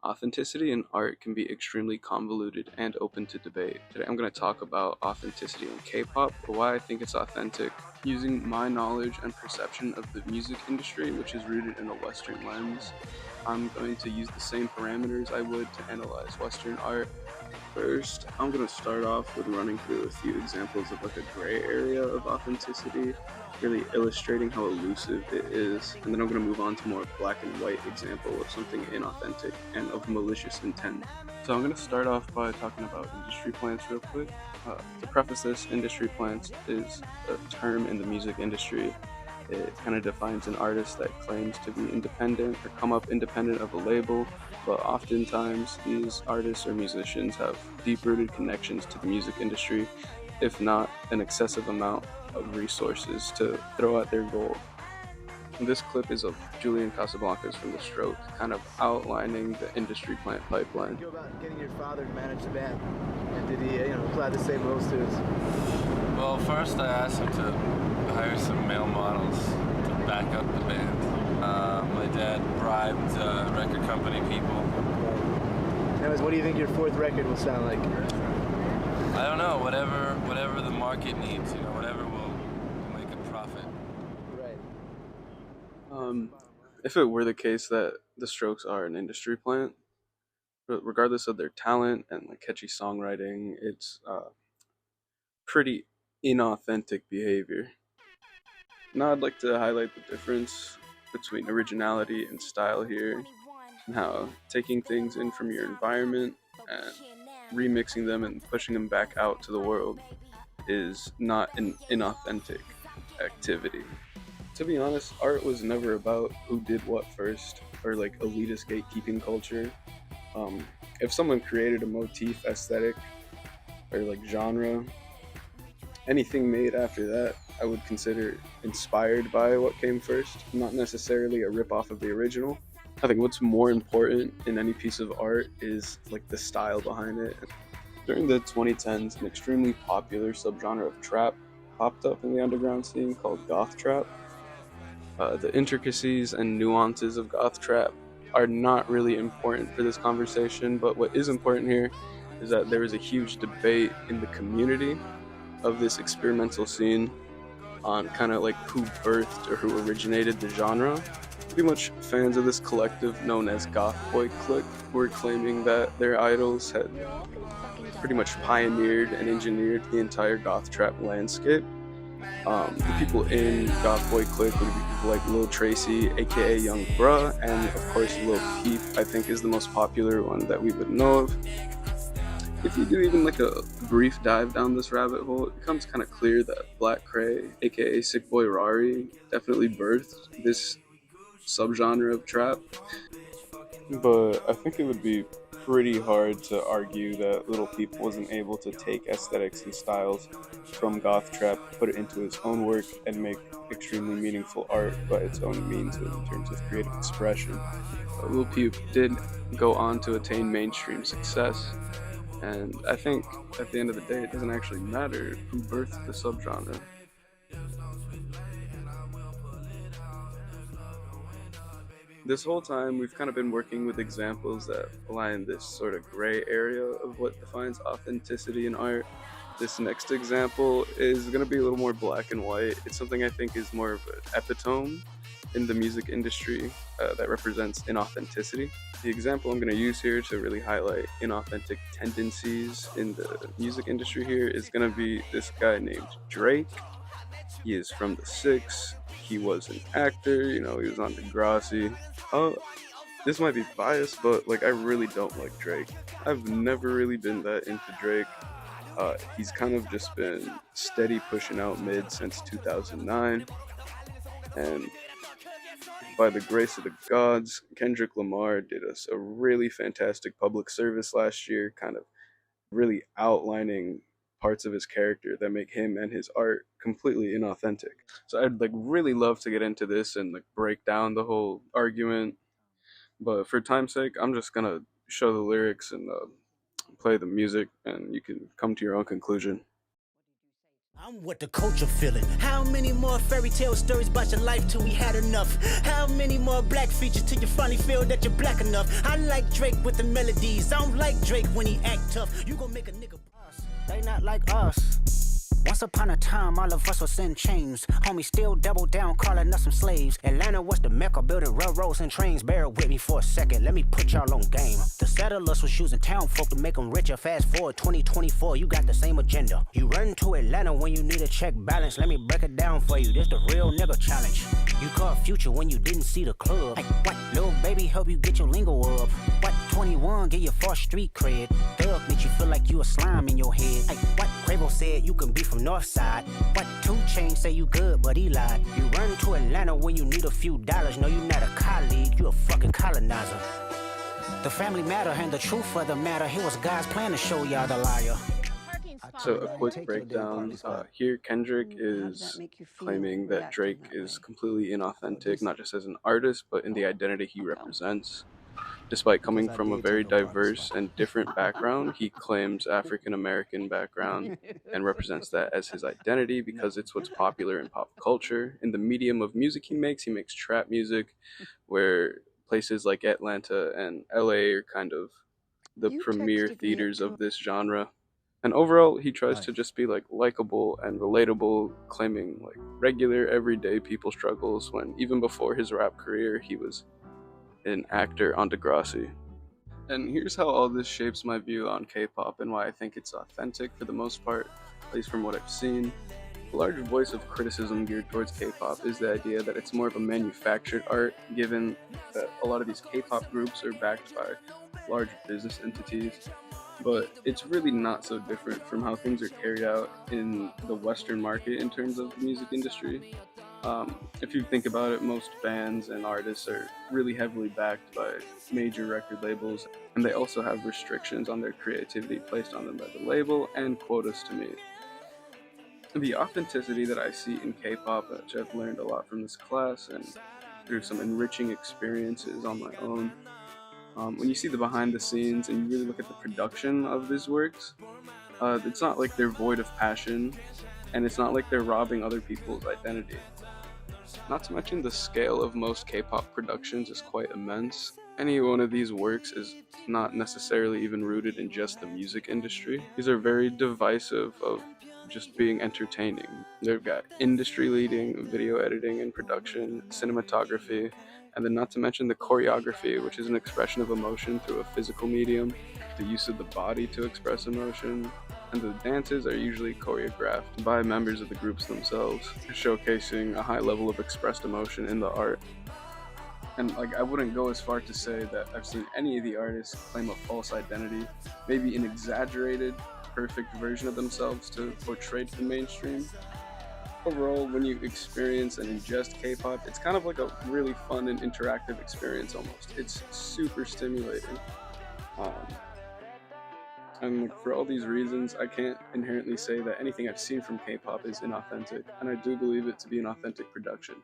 Authenticity in art can be extremely convoluted and open to debate. Today I'm going to talk about authenticity in K-pop, why I think it's authentic, using my knowledge and perception of the music industry, which is rooted in a Western lens. I'm going to use the same parameters I would to analyze Western art. First, I'm going to start off with running through a few examples of like a gray area of authenticity, really illustrating how elusive it is, and then I'm going to move on to more black and white example of something inauthentic and of malicious intent. So I'm going to start off by talking about industry plants real quick. To preface this, industry plants is a term in the music industry. It kind of defines an artist that claims to be independent or come up independent of a label, but oftentimes these artists or musicians have deep-rooted connections to the music industry, if not an excessive amount of resources to throw at their goal. This clip is of Julian Casablancas from The Strokes, kind of outlining the industry plant pipeline. Go about getting your father to manage the band, and did he, apply the same rules to his? Well, first I asked him to hire some male models to back up the band. My dad bribed record company people. Anyways, what do you think your fourth record will sound like? I don't know, whatever the market needs, whatever will make a profit. Right. If it were the case that the Strokes are an industry plant, regardless of their talent and like catchy songwriting, it's pretty inauthentic behavior. Now I'd like to highlight the difference between originality and style here, and how taking things in from your environment and remixing them and pushing them back out to the world is not an inauthentic activity. To be honest, art was never about who did what first or like elitist gatekeeping culture. Um, if someone created a motif aesthetic or like genre, anything made after that I would consider inspired by what came first, not necessarily a rip off of the original. I think what's more important in any piece of art is like the style behind it. During the 2010s, an extremely popular subgenre of trap popped up in the underground scene called goth trap. The intricacies and nuances of goth trap are not really important for this conversation, but what is important here is that there is a huge debate in the community of this experimental scene on kind of like who birthed or who originated the genre. Pretty much fans of this collective known as Goth Boy Clique were claiming that their idols had pretty much pioneered and engineered the entire goth trap landscape. The people in Goth Boy Clique would be people like Lil Tracy, aka Young Bruh, and of course Lil Peep, I think is the most popular one that we would know of. If you do even like a brief dive down this rabbit hole, it becomes kind of clear that Black Cray, aka Sick Boy Rari, definitely birthed this subgenre of trap. But I think it would be pretty hard to argue that Little Peep wasn't able to take aesthetics and styles from goth trap, put it into his own work, and make extremely meaningful art by its own means in terms of creative expression. Lil Peep did go on to attain mainstream success, and I think at the end of the day, it doesn't actually matter who birthed the subgenre. This whole time, we've kind of been working with examples that lie in this sort of gray area of what defines authenticity in art. This next example is going to be a little more black and white. It's something I think is more of an epitome in the music industry that represents inauthenticity. The example I'm going to use here to really highlight inauthentic tendencies in the music industry here is going to be this guy named Drake. He is from the Six. He was an actor, he was on Degrassi. Oh, this might be biased, but like I really don't like Drake. I've never really been that into Drake. He's kind of just been steady pushing out mid since 2009, and by the grace of the gods, Kendrick Lamar did us a really fantastic public service last year, kind of really outlining parts of his character that make him and his art completely inauthentic. So I'd like really love to get into this and like break down the whole argument, but for time's sake, I'm just gonna show the lyrics and play the music, and you can come to your own conclusion. I'm what the culture feeling. How many more fairy tale stories about your life till we had enough? How many more black features till you finally feel that you're black enough? I like Drake with the melodies. I don't like Drake when he act tough. You gon' make a nigga boss. They not like us. Once upon a time, all of us was in chains. Homie still double down, calling us some slaves. Atlanta was the mecca, building railroads and trains. Bear with me for a second, let me put y'all on game. The settlers was using town folk to make them richer. Fast forward 2024, you got the same agenda. You run to Atlanta when you need a check balance. Let me break it down for you, this the real nigga challenge. You caught Future when you didn't see the club. Hey, what? Lil' baby help you get your lingo up. What? 21 get your false street cred. Thug makes you feel like you a slime in your head. Hey, what? Quavo said you can be from Northside. What? 2 Chainz say you good, but he lied. You run to Atlanta when you need a few dollars. No, you not a colleague, you a fucking colonizer. The family matter and the truth of the matter. Here was God's plan to show y'all the liar. So a quick breakdown. Here, Kendrick is claiming that Drake is completely inauthentic, not just as an artist, but in the identity he represents. Despite coming from a very diverse and different background, he claims African American background and represents that as his identity because it's what's popular in pop culture. In the medium of music he makes trap music, where places like Atlanta and LA are kind of the premier theaters of this genre. And overall, he tries to just be like likable and relatable, claiming like regular, everyday people struggles when even before his rap career, he was an actor on Degrassi. And here's how all this shapes my view on K-pop and why I think it's authentic for the most part, at least from what I've seen. The large voice of criticism geared towards K-pop is the idea that it's more of a manufactured art, given that a lot of these K-pop groups are backed by large business entities. But it's really not so different from how things are carried out in the Western market in terms of the music industry. If you think about it, most bands and artists are really heavily backed by major record labels, and they also have restrictions on their creativity placed on them by the label and quotas to meet. The authenticity that I see in K-pop, which I've learned a lot from this class and through some enriching experiences on my own, when you see the behind the scenes and you really look at the production of these works, it's not like they're void of passion, and it's not like they're robbing other people's identity. Not to mention the scale of most K-pop productions is quite immense. Any one of these works is not necessarily even rooted in just the music industry. These are very divisive of just being entertaining. They've got industry-leading video editing and production, cinematography, and then not to mention the choreography, which is an expression of emotion through a physical medium, the use of the body to express emotion, and the dances are usually choreographed by members of the groups themselves, showcasing a high level of expressed emotion in the art. And like, I wouldn't go as far to say that I've seen any of the artists claim a false identity, maybe an exaggerated, perfect version of themselves to portray to the mainstream. Overall, when you experience and ingest K-pop, it's kind of like a really fun and interactive experience almost. It's super stimulating. Um, and for all these reasons, I can't inherently say that anything I've seen from K-pop is inauthentic, and I do believe it to be an authentic production.